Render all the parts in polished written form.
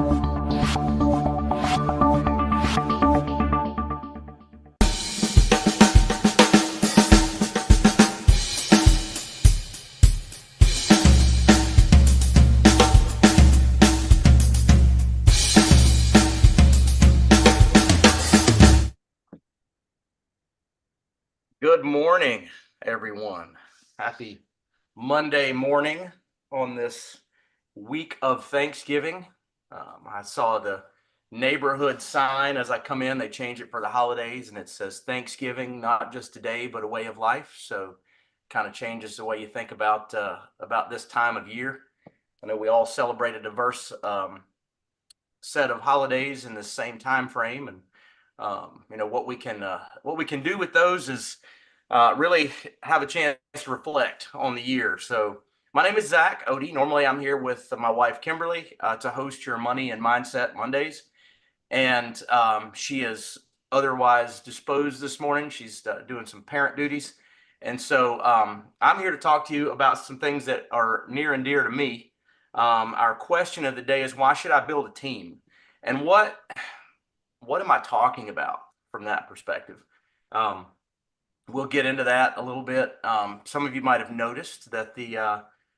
Good morning, everyone. Happy Monday morning on this week of Thanksgiving. I saw the neighborhood sign as I come in. They change it for the holidays, and it says Thanksgiving, not just today, but a way of life. So, kind of changes the way you think about this time of year. I know we all celebrate a diverse set of holidays in the same time frame, and what we can do with those is really have a chance to reflect on the year. So my name is Zack Otey. Normally I'm here with my wife Kimberly to host your Money and Mindset Mondays, and she is otherwise disposed this morning. She's doing some parent duties, and so I'm here to talk to you about some things that are near and dear to me. Our question of the day is, why should I build a team? And what am I talking about from that perspective? We'll get into that a little bit. Some of you might have noticed that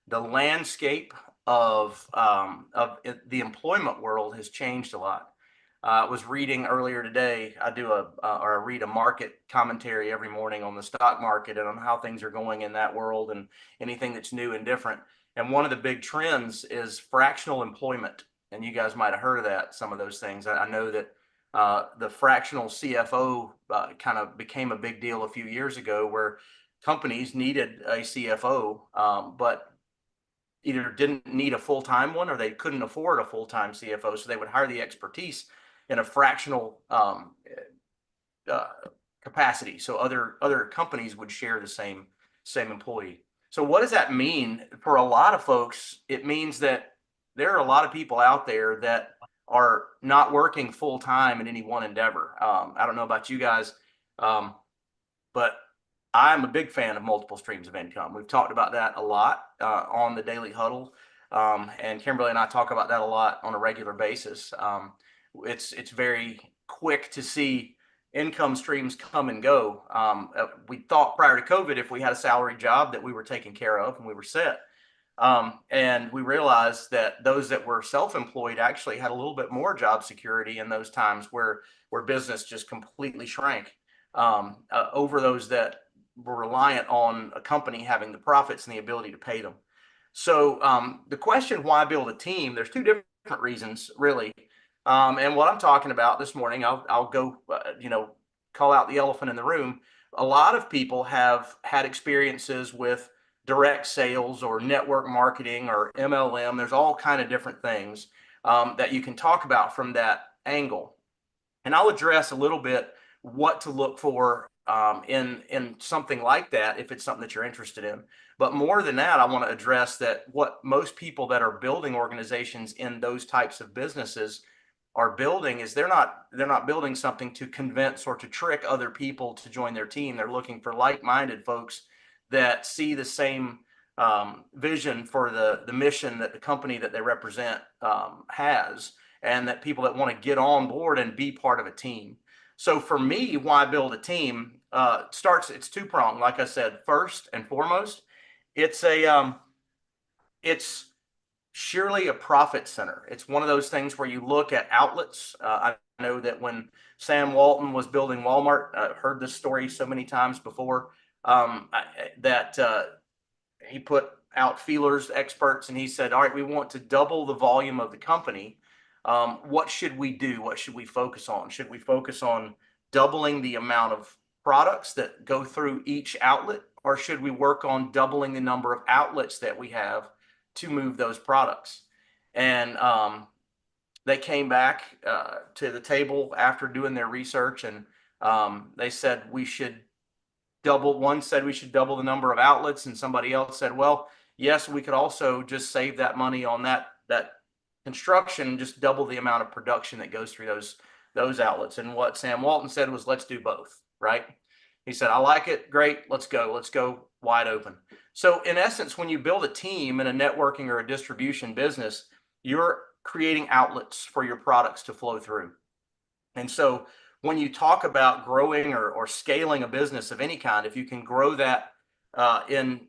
the landscape of the employment world has changed a lot. I was reading earlier today. I read a market commentary every morning on the stock market and on how things are going in that world and anything that's new and different. And one of the big trends is fractional employment. And you guys might have heard of that, some of those things. I know that the fractional CFO kind of became a big deal a few years ago, where companies needed a CFO, but either didn't need a full-time one or they couldn't afford a full-time CFO. So they would hire the expertise in a fractional capacity. So other companies would share the same employee. So what does that mean? For a lot of folks, it means that there are a lot of people out there that are not working full time in any one endeavor. I don't know about you guys, but I'm a big fan of multiple streams of income. We've talked about that a lot on the Daily Huddle, and Kimberly and I talk about that a lot on a regular basis. It's very quick to see income streams come and go. We thought prior to COVID, if we had a salary job, that we were taken care of and we were set. And we realized that those that were self-employed actually had a little bit more job security in those times where business just completely shrank over those that were reliant on a company having the profits and the ability to pay them. So the question, why build a team? There's two different reasons, really. And what I'm talking about this morning, I'll go, call out the elephant in the room. A lot of people have had experiences with direct sales or network marketing or MLM. There's all kind of different things that you can talk about from that angle. And I'll address a little bit what to look for in something like that, if it's something that you're interested in. But more than that, I want to address that what most people that are building organizations in those types of businesses are building is they're not building something to convince or to trick other people to join their team. They're looking for like-minded folks that see the same vision for the mission that the company that they represent has, and that people that want to get on board and be part of a team. So for me, why build a team? It's two-pronged. Like I said, first and foremost, it's surely a profit center. It's one of those things where you look at outlets. I know that when Sam Walton was building Walmart, I've heard this story so many times before, that he put out feelers, experts, and he said, all right, we want to double the volume of the company. What should we do? What should we focus on? Should we focus on doubling the amount of products that go through each outlet, or should we work on doubling the number of outlets that we have to move those products? And they came back to the table after doing their research, and they said we should double. One said we should double the number of outlets, and somebody else said, well, yes, we could also just save that money on that construction and just double the amount of production that goes through those outlets. And what Sam Walton said was, let's do both, right? He said, I like it, great, let's go wide open. So in essence, when you build a team in a networking or a distribution business, you're creating outlets for your products to flow through. And so when you talk about growing or scaling a business of any kind, if you can grow that in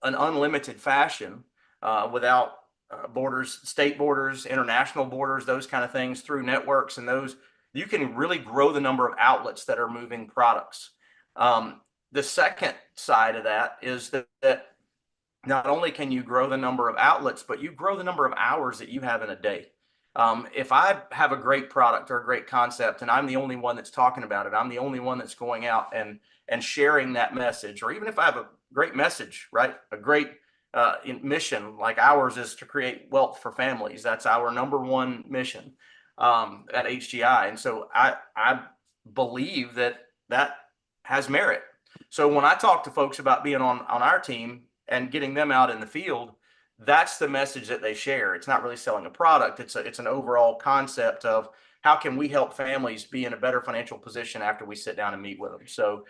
an unlimited fashion without borders, state borders, international borders, those kind of things, through networks and those, you can really grow the number of outlets that are moving products. The second side of that is that not only can you grow the number of outlets, but you grow the number of hours that you have in a day. If I have a great product or a great concept and I'm the only one that's talking about it, I'm the only one that's going out and sharing that message, or even if I have a great message, right? A great mission, like ours is to create wealth for families. That's our number one mission at HGI. And so I believe that has merit. So when I talk to folks about being on our team and getting them out in the field, that's the message that they share. It's not really selling a product. It's an overall concept of how can we help families be in a better financial position after we sit down and meet with them. So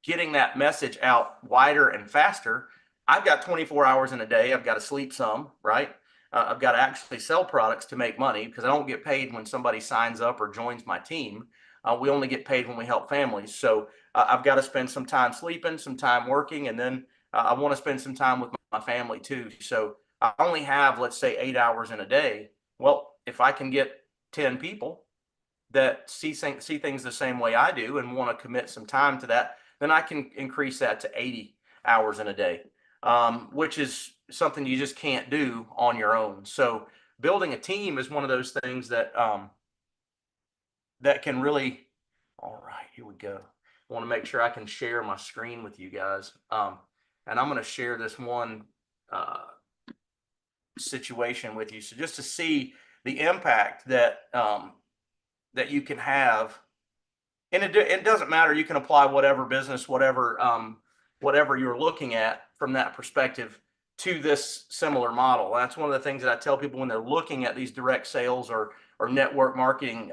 getting that message out wider and faster. I've got 24 hours in a day. I've got to sleep some, right? I've got to actually sell products to make money, because I don't get paid when somebody signs up or joins my team. We only get paid when we help families. So I've got to spend some time sleeping, some time working, and then I want to spend some time with my family too. So I only have, let's say, 8 hours in a day. Well, if I can get 10 people that see things the same way I do and want to commit some time to that, then I can increase that to 80 hours in a day, which is something you just can't do on your own. So building a team is one of those things that that can really, all right, here we go. I want to make sure I can share my screen with you guys. And I'm going to share this one situation with you. So just to see the impact that that you can have. And it doesn't matter. You can apply whatever business, whatever you're looking at from that perspective to this similar model. That's one of the things that I tell people when they're looking at these direct sales or network marketing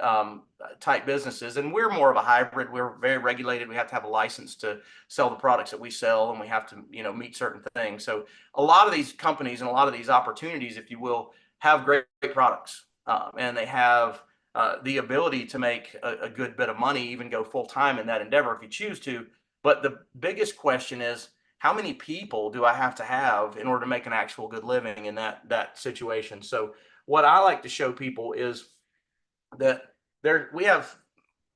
type businesses. And we're more of a hybrid. We're very regulated. We have to have a license to sell the products that we sell, and we have to, meet certain things. So a lot of these companies and a lot of these opportunities, if you will, have great products, and they have the ability to make a good bit of money, even go full time in that endeavor if you choose to. But the biggest question is, how many people do I have to have in order to make an actual good living in that situation? So what I like to show people is that we have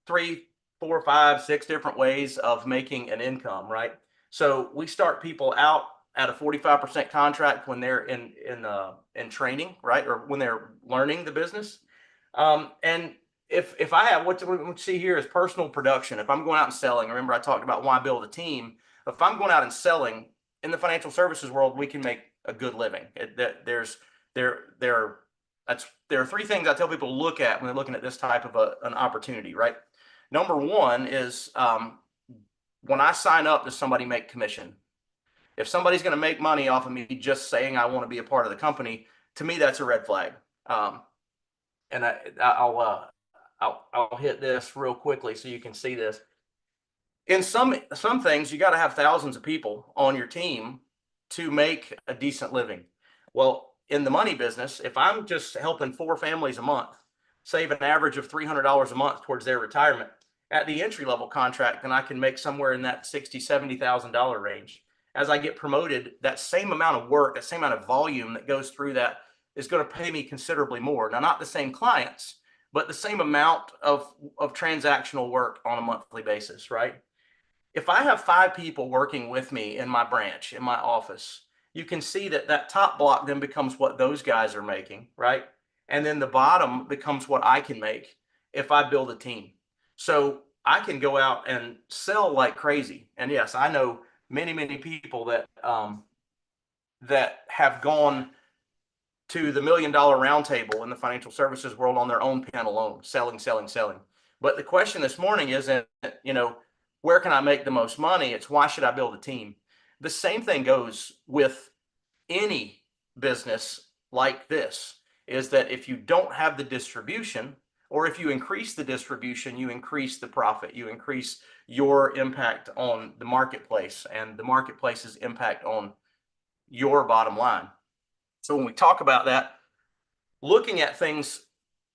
3, 4, 5, 6 different ways of making an income, right? So we start people out at a 45% contract when they're in training, right, or when they're learning the business. And if I have, what we see here is personal production. If I'm going out and selling, remember I talked about why build a team. If I'm going out and selling in the financial services world, we can make a good living. There are 3 things I tell people to look at when they're looking at this type of an opportunity, right? Number one is when I sign up, does somebody make commission? If somebody's going to make money off of me just saying I want to be a part of the company, to me that's a red flag. And I'll hit this real quickly so you can see this. In some things, you got to have thousands of people on your team to make a decent living. Well, in the money business, if I'm just helping 4 families a month save an average of $300 a month towards their retirement at the entry level contract, then I can make somewhere in that $60,000, $70,000 range. As I get promoted, that same amount of work, that same amount of volume that goes through that is going to pay me considerably more. Now, not the same clients, but the same amount of transactional work on a monthly basis, right? If I have 5 people working with me in my branch, in my office, you can see that top block then becomes what those guys are making, right? And then the bottom becomes what I can make if I build a team. So I can go out and sell like crazy. And yes, I know many, many people that that have gone to the $1 million roundtable in the financial services world on their own pen alone, selling. But the question this morning isn't, where can I make the most money? It's why should I build a team? The same thing goes with any business like this, is that if you don't have the distribution, or if you increase the distribution, you increase the profit, you increase your impact on the marketplace and the marketplace's impact on your bottom line. So when we talk about that, looking at things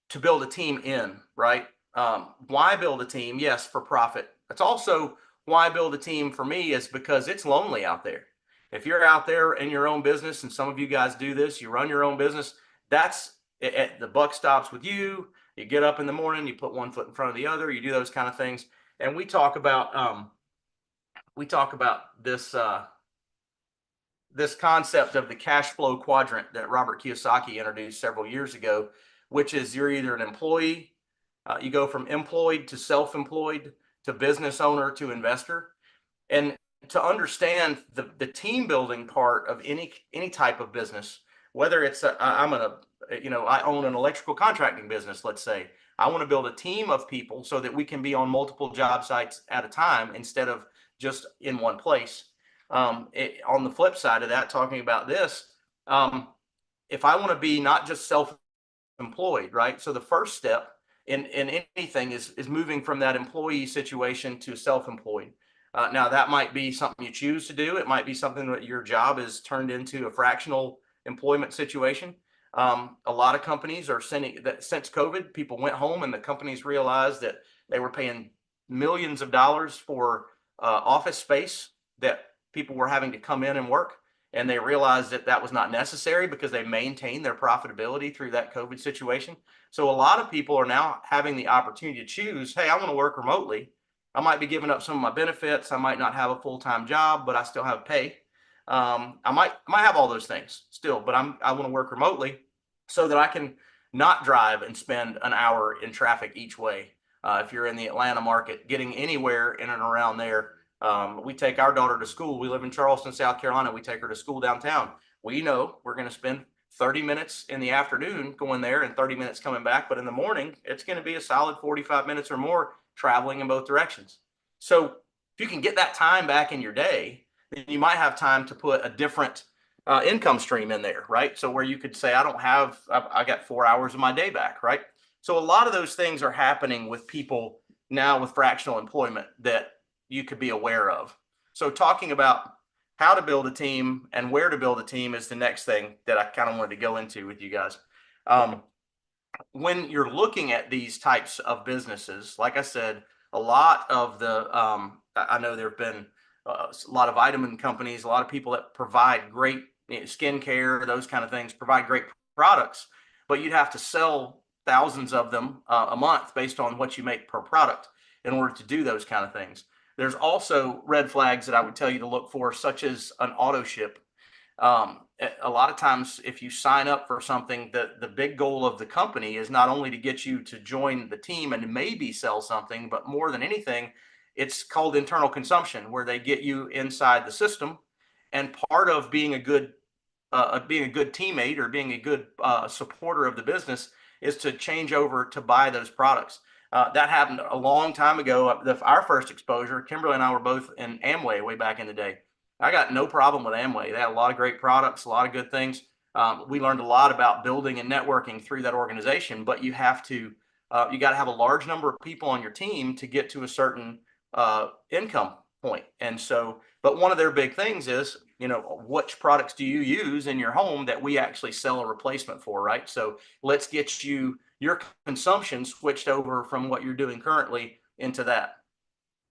to build a team in, right? Why build a team? Yes, for profit. It's also why build a team for me is because it's lonely out there. If you're out there in your own business, and some of you guys do this, you run your own business, that's it, the buck stops with you. You get up in the morning, you put one foot in front of the other, you do those kind of things. And we talk about this concept of the cash flow quadrant that Robert Kiyosaki introduced several years ago, which is you're either an employee, you go from employed to self-employed to business owner to investor. And to understand the team building part of any type of business, whether it's I own an electrical contracting business, let's say. I want to build a team of people so that we can be on multiple job sites at a time instead of just in one place. On the flip side of that, talking about this, if I want to be not just self-employed, right? So the first step in anything is moving from that employee situation to self-employed. Now that might be something you choose to do. It might be something that your job is turned into a fractional employment situation. A lot of companies are sending that since COVID, people went home and the companies realized that they were paying millions of dollars for office space that people were having to come in and work. And they realized that that was not necessary because they maintained their profitability through that COVID situation. So a lot of people are now having the opportunity to choose, hey, I want to work remotely. I might be giving up some of my benefits. I might not have a full-time job, but I still have pay. I might have all those things still, but I want to work remotely so that I can not drive and spend an hour in traffic each way. If you're in the Atlanta market, getting anywhere in and around there, we take our daughter to school. We live in Charleston, South Carolina. We take her to school downtown. We know we're going to spend 30 minutes in the afternoon going there and 30 minutes coming back. But in the morning, it's going to be a solid 45 minutes or more traveling in both directions. So if you can get that time back in your day, then you might have time to put a different income stream in there, right? So where you could say, I got 4 hours of my day back, right? So a lot of those things are happening with people now with fractional employment that you could be aware of. So talking about how to build a team and where to build a team is the next thing that I kind of wanted to go into with you guys. When you're looking at these types of businesses, like I said, a lot of I know there have been a lot of vitamin companies, a lot of people that provide great skincare, those kind of things, provide great products, but you'd have to sell thousands of them a month based on what you make per product in order to do those kind of things. There's also red flags that I would tell you to look for, such as an auto ship. A lot of times, if you sign up for something, the big goal of the company is not only to get you to join the team and maybe sell something, but more than anything, it's called internal consumption, where they get you inside the system. And part of being a good teammate or being a good supporter of the business is to change over to buy those products. That happened a long time ago. Our first exposure, Kimberly and I were both in Amway way back in the day. I got no problem with Amway. They had a lot of great products, a lot of good things. We learned a lot about building and networking through that organization, but you got to have a large number of people on your team to get to a certain income point. And so, but one of their big things is, which products do you use in your home that we actually sell a replacement for, right? So let's get your consumption switched over from what you're doing currently into that.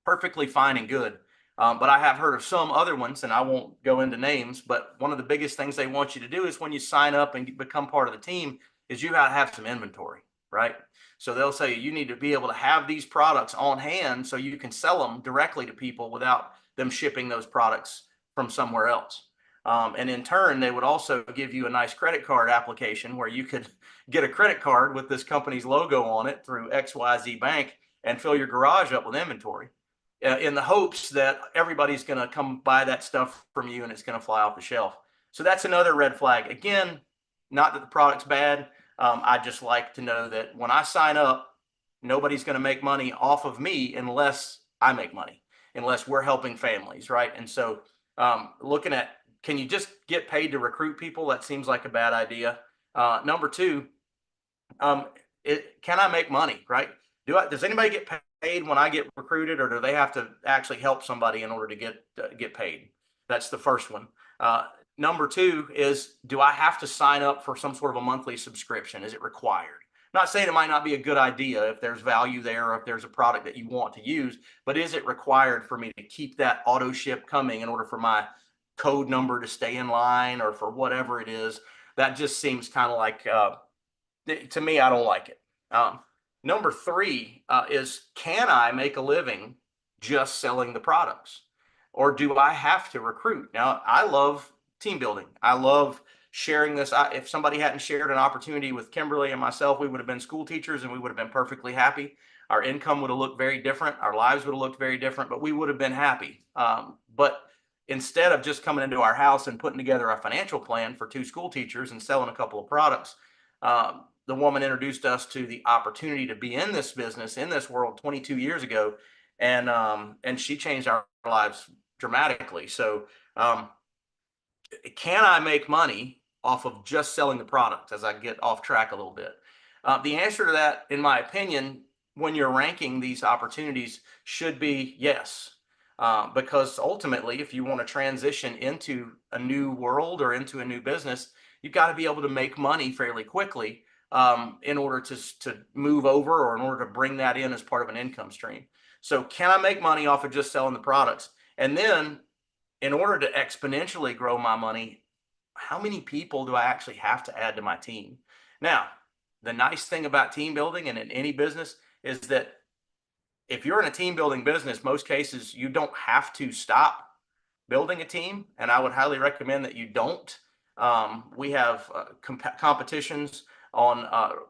Perfectly fine and good. But I have heard of some other ones, and I won't go into names, but one of the biggest things they want you to do is when you sign up and become part of the team is you got to have some inventory, right? So they'll say you need to be able to have these products on hand so you can sell them directly to people without them shipping those products from somewhere else. And in turn, they would also give you a nice credit card application where you could get a credit card with this company's logo on it through XYZ Bank and fill your garage up with inventory in the hopes that everybody's going to come buy that stuff from you and it's going to fly off the shelf. So that's another red flag. Again, not that the product's bad. I just like to know that when I sign up, nobody's going to make money off of me unless I make money, unless we're helping families, right? And so looking at, can you just get paid to recruit people? That seems like a bad idea. Number two, can I make money, right? Does anybody get paid when I get recruited, or do they have to actually help somebody in order to get paid? That's the first one. number two is, do I have to sign up for some sort of a monthly subscription? Is it required? Not saying it might not be a good idea if there's value there or if there's a product that you want to use, but is it required for me to keep that auto ship coming in order for my code number to stay in line or for whatever it is? That just seems kind of like, to me, I don't like it. Number three is, can I make a living just selling the products? Or do I have to recruit? Now, I love team building. I love sharing this. If somebody hadn't shared an opportunity with Kimberly and myself, we would have been school teachers and we would have been perfectly happy. Our income would have looked very different. Our lives would have looked very different, but we would have been happy. But instead of just coming into our house and putting together a financial plan for two school teachers and selling a couple of products, the woman introduced us to the opportunity to be in this business, in this world 22 years ago. And she changed our lives dramatically. So, can I make money off of just selling the product, as I get off track a little bit? The answer to that, in my opinion, when you're ranking these opportunities, should be yes. Because ultimately, if you want to transition into a new world or into a new business, you've got to be able to make money fairly quickly in order to move over, or in order to bring that in as part of an income stream. So can I make money off of just selling the products? And then, in order to exponentially grow my money, how many people do I actually have to add to my team? Now, the nice thing about team building and in any business is that if you're in a team building business, most cases you don't have to stop building a team, and I would highly recommend that you don't. We have competitions on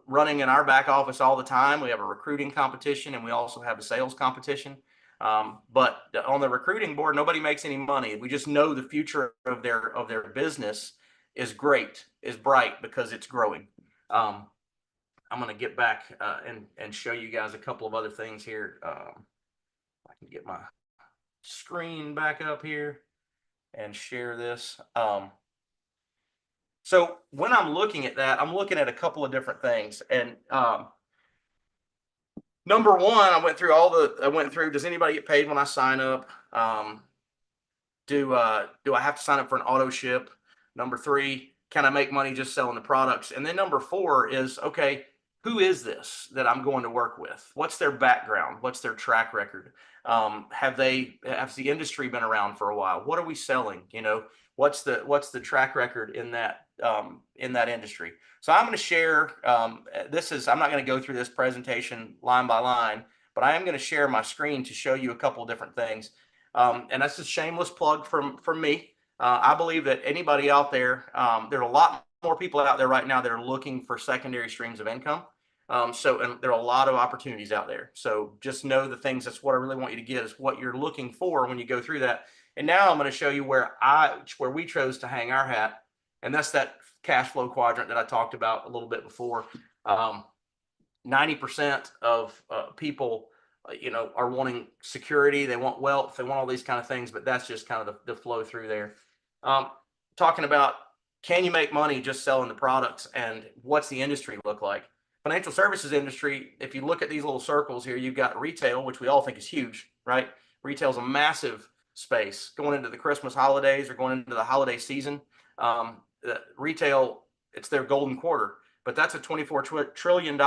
running in our back office all the time. We have a recruiting competition, and we also have a sales competition. But on the recruiting board, nobody makes any money. We just know the future of their business is great, is bright, because it's growing. I'm going to get back and show you guys a couple of other things here. I can get my screen back up here and share this. So when I'm looking at that, I'm looking at a couple of different things. And number one, I went through, does anybody get paid when I sign up? Do I have to sign up for an auto ship? Number three, can I make money just selling the products? And then number four is, okay, who is this that I'm going to work with? What's their background? What's their track record? Has the industry been around for a while? What are we selling? What's the track record in that industry? So I'm going to share, I'm not going to go through this presentation line by line, but I am going to share my screen to show you a couple of different things. And that's a shameless plug from me. I believe that anybody out there, there are a lot more people out there right now that are looking for secondary streams of income. And there are a lot of opportunities out there. So just know the things. That's what I really want you to get, is what you're looking for when you go through that. And now I'm going to show you where we chose to hang our hat. And that's that cash flow quadrant that I talked about a little bit before. 90% of people, are wanting security. They want wealth. They want all these kind of things, but that's just kind of the flow through there. Talking about, can you make money just selling the products, and what's the industry look like? Financial services industry, if you look at these little circles here, you've got retail, which we all think is huge, right? Retail is a massive space going into the Christmas holidays or going into the holiday season. Retail, it's their golden quarter, but that's a $24 trillion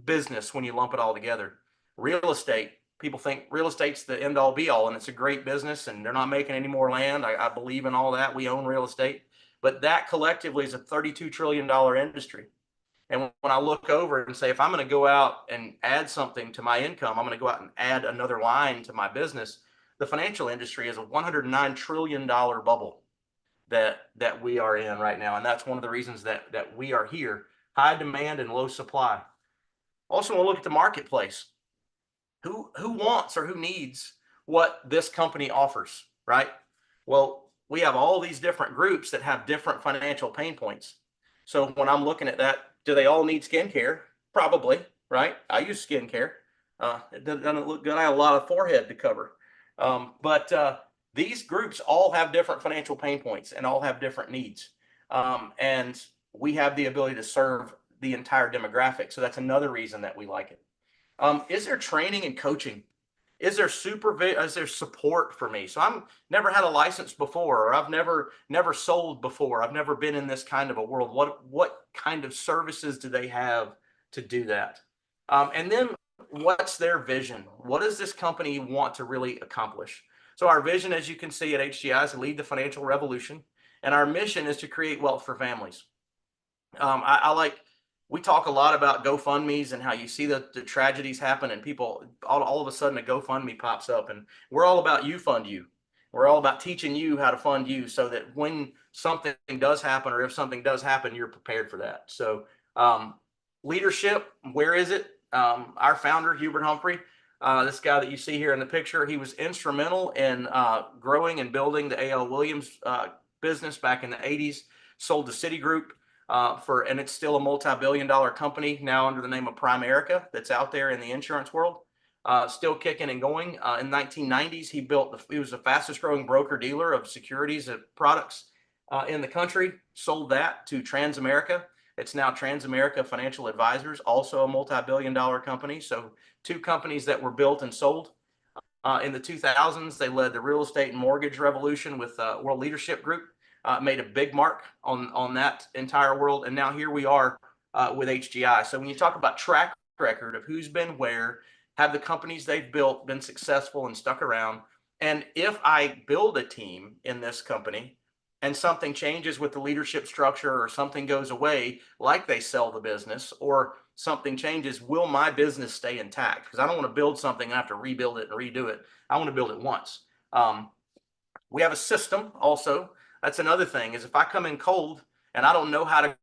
business when you lump it all together. Real estate, people think real estate's the end all be all, and it's a great business, and they're not making any more land. I believe in all that. We own real estate, but that collectively is a $32 trillion industry. And when I look over and say, if I'm going to go out and add something to my income, I'm going to go out and add another line to my business. The financial industry is a $109 trillion bubble that we are in right now. And that's one of the reasons that we are here. High demand and low supply. Also, we'll look at the marketplace. Who wants or who needs what this company offers, right? Well, we have all these different groups that have different financial pain points. So when I'm looking at that, do they all need skincare? Probably, right? I use skincare. It doesn't look good. I have a lot of forehead to cover. But these groups all have different financial pain points and all have different needs. And we have the ability to serve the entire demographic. So that's another reason that we like it. Is there training and coaching? Is there supervision? Is there support for me? So I'm never had a license before, or I've never sold before. I've never been in this kind of a world. What kind of services do they have to do that? And then what's their vision? What does this company want to really accomplish? So our vision, as you can see at HGI, is to lead the financial revolution, and our mission is to create wealth for families. I like, we talk a lot about GoFundMe's and how you see the tragedies happen and people all of a sudden a GoFundMe pops up, and we're all about you fund you. We're all about teaching you how to fund you so that when something does happen, or if something does happen, you're prepared for that. So leadership, where is it? Our founder, Hubert Humphrey, this guy that you see here in the picture, he was instrumental in growing and building the A.L. Williams business back in the 80s, sold to Citigroup. And it's still a multi-billion-dollar company now under the name of Primerica that's out there in the insurance world, still kicking and going. In the 1990s, he was the fastest growing broker dealer of securities and products in the country, sold that to Transamerica. It's now Transamerica Financial Advisors, also a multi-billion-dollar company. So two companies that were built and sold. In the 2000s, they led the real estate and mortgage revolution with World Leadership Group. Made a big mark on that entire world, and now here we are with HGI. So when you talk about track record of who's been where, have the companies they've built been successful and stuck around, and if I build a team in this company and something changes with the leadership structure, or something goes away, like they sell the business, or something changes, will my business stay intact? Because I don't want to build something and have to rebuild it and redo it. I want to build it once. We have a system also. That's another thing, is if I come in cold and I don't know how to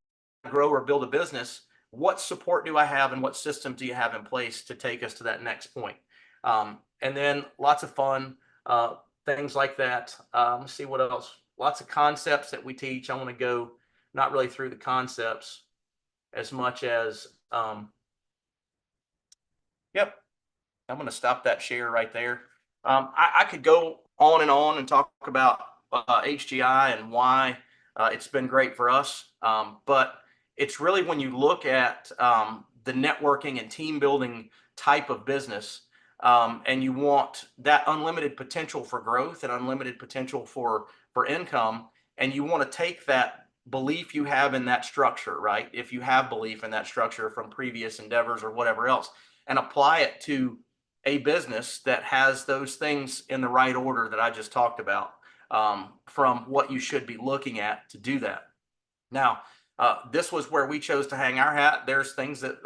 grow or build a business, what support do I have and what systems do you have in place to take us to that next point? And then lots of fun things like that. Let's see what else. Lots of concepts that we teach. I want to go not really through the concepts as much as, yep, I'm going to stop that share right there. I could go on and talk about HGI and why it's been great for us. But it's really when you look at the networking and team building type of business, and you want that unlimited potential for growth and unlimited potential for income, and you want to take that belief you have in that structure, right? If you have belief in that structure from previous endeavors or whatever else, and apply it to a business that has those things in the right order that I just talked about, from what you should be looking at to do that. Now, this was where we chose to hang our hat. There's things that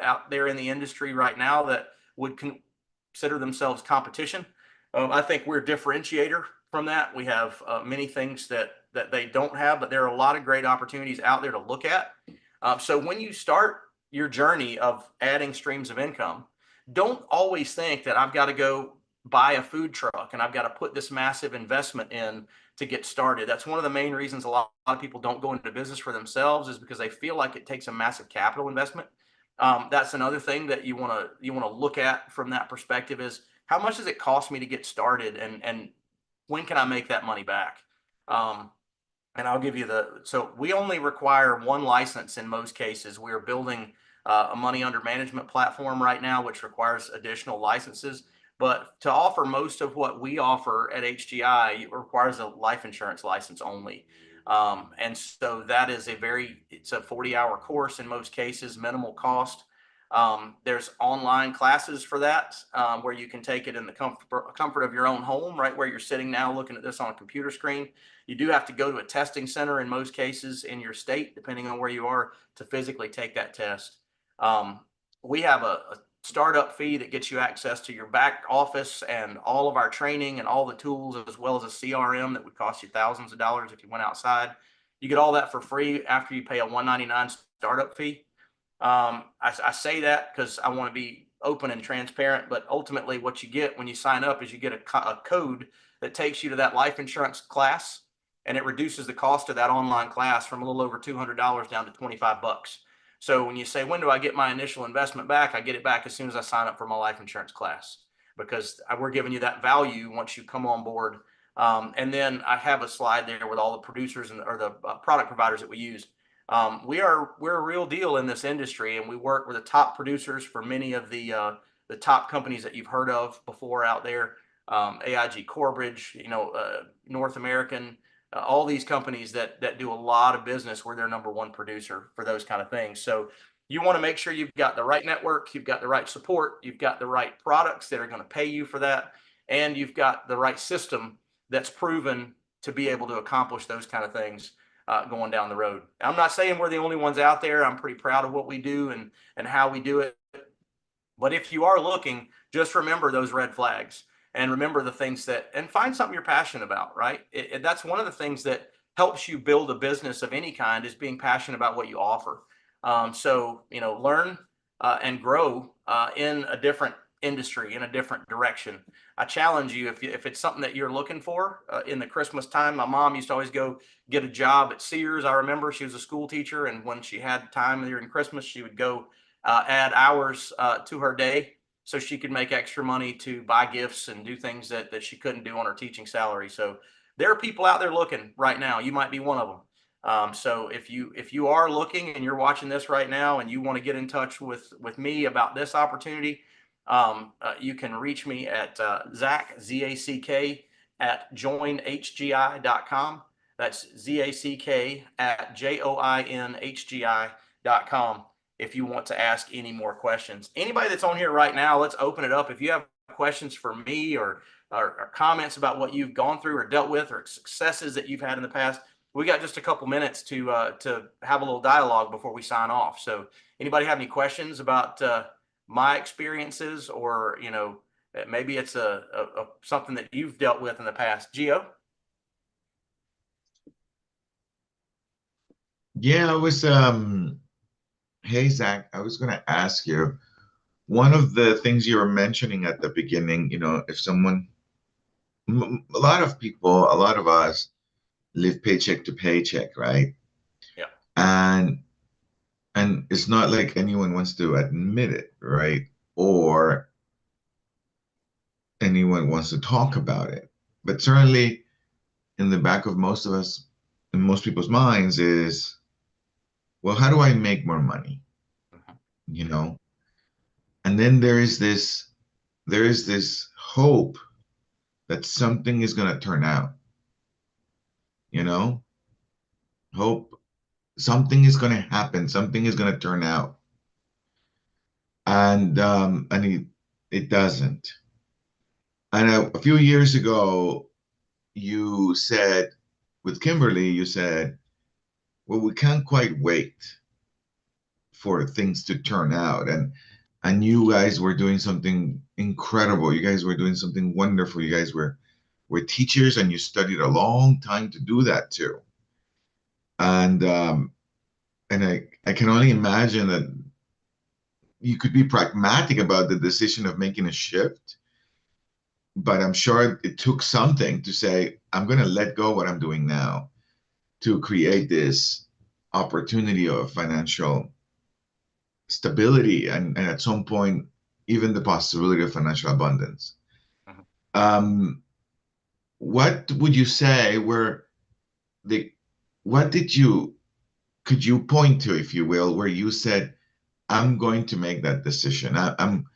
out there in the industry right now that would consider themselves competition. I think we're a differentiator from that. We have many things that they don't have, but there are a lot of great opportunities out there to look at. So when you start your journey of adding streams of income, don't always think that I've got to go buy a food truck and I've got to put this massive investment in to get started. That's one of the main reasons a lot of people don't go into business for themselves, is because they feel like it takes a massive capital investment. That's another thing that you want to look at from that perspective, is how much does it cost me to get started, and when can I make that money back? And I'll give you so we only require one license in most cases. We're building a money under management platform right now, which requires additional licenses. But to offer most of what we offer at HGI, it requires a life insurance license only. And so that is it's a 40-hour course in most cases, minimal cost. There's online classes for that, where you can take it in the comfort of your own home, right where you're sitting now looking at this on a computer screen. You do have to go to a testing center in most cases in your state, depending on where you are, to physically take that test. We have a startup fee that gets you access to your back office and all of our training and all the tools, as well as a CRM that would cost you thousands of dollars if you went outside. You get all that for free after you pay a $199 startup fee. I say that because I want to be open and transparent, but ultimately what you get when you sign up is you get a code that takes you to that life insurance class, and it reduces the cost of that online class from a little over $200 down to $25. So when you say, when do I get my initial investment back? I get it back as soon as I sign up for my life insurance class, because we're giving you that value once you come on board. And then I have a slide there with all the producers or the product providers that we use. We're a real deal in this industry, and we work with the top producers for many of the the top companies that you've heard of before out there, AIG Corbridge, North American, all these companies that do a lot of business where they're number one producer for those kind of things. So you want to make sure you've got the right network, you've got the right support, you've got the right products that are going to pay you for that, and you've got the right system that's proven to be able to accomplish those kind of things going down the road. I'm not saying we're the only ones out there. I'm pretty proud of what we do and how we do it. But if you are looking, just remember those red flags and remember the things and find something you're passionate about, right? That's one of the things that helps you build a business of any kind, is being passionate about what you offer. So, learn and grow in a different industry, in a different direction. I challenge you, if it's something that you're looking for in the Christmas time. My mom used to always go get a job at Sears. I remember she was a school teacher, and when she had time during Christmas, she would go add hours to her day so she could make extra money to buy gifts and do things that she couldn't do on her teaching salary. So there are people out there looking right now. You might be one of them. So if you are looking and you're watching this right now and you want to get in touch with me about this opportunity, you can reach me at Zack, Z-A-C-K, at joinhgi.com. That's Z-A-C-K at joinhgi.com if you want to ask any more questions. Anybody that's on here right now, let's open it up. If you have questions for me or comments about what you've gone through or dealt with or successes that you've had in the past, we got just a couple minutes to have a little dialogue before we sign off. So anybody have any questions about my experiences, or maybe it's a something that you've dealt with in the past? Gio? Yeah, I was hey Zach, I was gonna ask you, one of the things you were mentioning at the beginning, if someone, a lot of people, a lot of us live paycheck to paycheck, right? Yeah. And it's not like anyone wants to admit it, right? Or anyone wants to talk about it. But certainly in the back of most of us, in most people's minds is, well, how do I make more money? Mhm. You know? And then there is this hope that something is going to turn out, you know? Hope something is going to happen, something is going to turn out. And it doesn't. And a few years ago, you said with Kimberly, you said, well, we can't quite wait for things to turn out. And you guys were doing something incredible. You guys were doing something wonderful. You guys were teachers, and you studied a long time to do that too. And I can only imagine that you could be pragmatic about the decision of making a shift, but I'm sure it took something to say, I'm going to let go of what I'm doing now to create this opportunity of financial stability, and at some point, even the possibility of financial abundance. Mhm. Um, what would you say were the, what could you point to, if you will, where you said, I'm going to make that decision? I'm,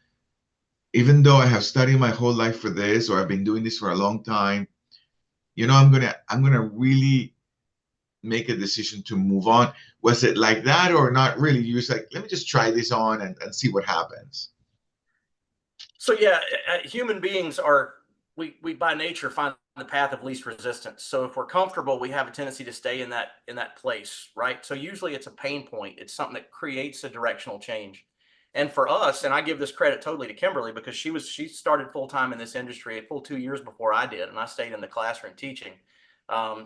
even though I have studied my whole life for this, or I've been doing this for a long time, I'm gonna really make a decision to move on. Was it like that, or not really? You was like, let me just try this on and see what happens. So yeah, human beings are, we by nature find the path of least resistance. So if we're comfortable, we have a tendency to stay in that place, right? So usually it's a pain point. It's something that creates a directional change. And for us, and I give this credit totally to Kimberly, because she started full time in this industry a full 2 years before I did, and I stayed in the classroom teaching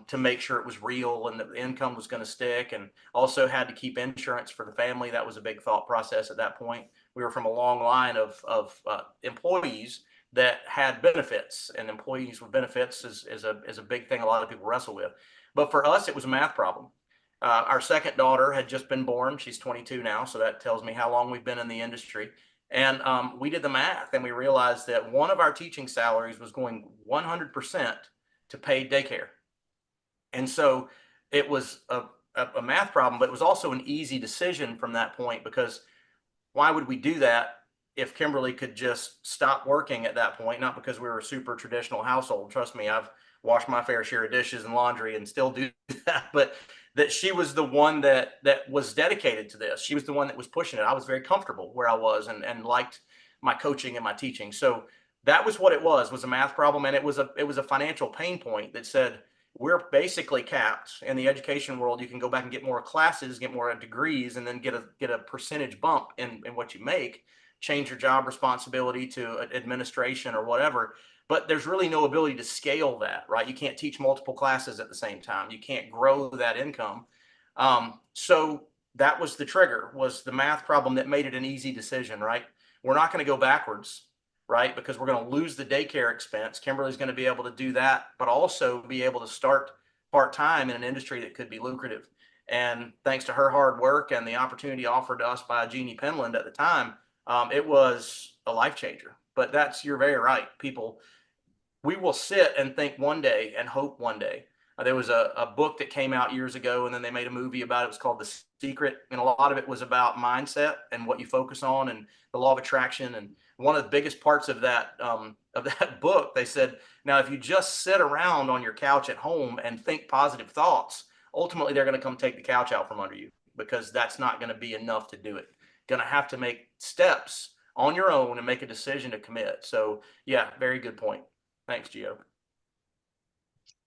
to make sure it was real and the income was going to stick, and also had to keep insurance for the family. That was a big thought process at that point. We were from a long line of employees that had benefits, and employees with benefits is a big thing a lot of people wrestle with. But for us, it was a math problem. Our second daughter had just been born. She's 22 now, so that tells me how long we've been in the industry. And we did the math, and we realized that one of our teaching salaries was going 100% to pay daycare. And so it was a math problem, but it was also an easy decision from that point, because why would we do that if Kimberly could just stop working at that point, not because we were a super traditional household. Trust me, I've washed my fair share of dishes and laundry and still do that, but that she was the one that was dedicated to this. She was the one that was pushing it. I was very comfortable where I was and liked my coaching and my teaching. So that was what it was a math problem. And it was a financial pain point that said, we're basically capped in the education world. You can go back and get more classes, get more degrees, and then get a percentage bump in what you make, change your job responsibility to administration or whatever. But there's really no ability to scale that, right? You can't teach multiple classes at the same time. You can't grow that income. So that was the trigger, was the math problem that made it an easy decision, right? We're not going to go backwards, right? Because we're going to lose the daycare expense. Kimberly's going to be able to do that, but also be able to start part-time in an industry that could be lucrative. And thanks to her hard work and the opportunity offered to us by Jeannie Penland at the time, it was a life changer. But you're very right. People, we will sit and think one day and hope one day. There was a book that came out years ago, and then they made a movie about it. It was called The Secret, and a lot of it was about mindset and what you focus on and the law of attraction. And one of the biggest parts of that book, they said, now if you just sit around on your couch at home and think positive thoughts, ultimately they're going to come take the couch out from under you, because that's not going to be enough to do it. Going to have to make steps on your own and make a decision to commit. So yeah, very good point. Thanks, Gio.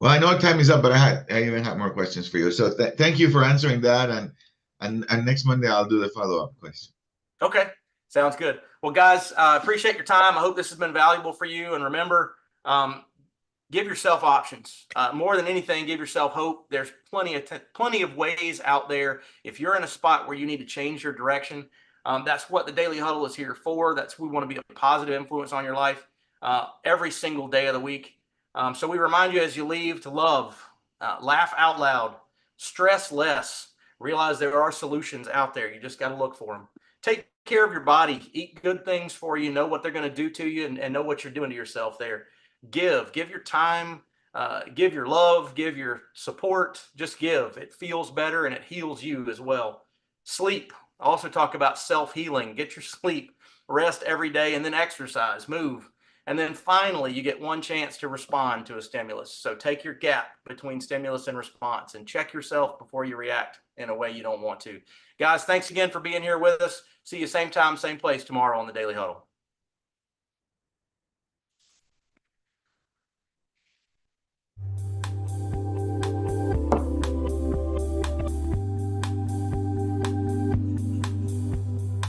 Well, I know time is up, but I even have more questions for you. So thank you for answering that, and next Monday I'll do the follow-up question. Okay, sounds good. Well, guys, appreciate your time. I hope this has been valuable for you. And remember, give yourself options. More than anything, give yourself hope. There's plenty of ways out there. If you're in a spot where you need to change your direction, that's what the Daily Huddle is here for. We want to be a positive influence on your life every single day of the week. So we remind you as you leave to love, laugh out loud, stress less, realize there are solutions out there. You just got to look for them. Take care of your body, eat good things for you, know what they're going to do to you, and know what you're doing to yourself there. Give your time, give your love, give your support, just give. It feels better and it heals you as well. Sleep. I also talk about self-healing. Get your sleep, rest every day, and then exercise, move. And then finally, you get one chance to respond to a stimulus. So take your gap between stimulus and response and check yourself before you react in a way you don't want to. Guys, thanks again for being here with us. See you same time, same place tomorrow on the Daily Huddle.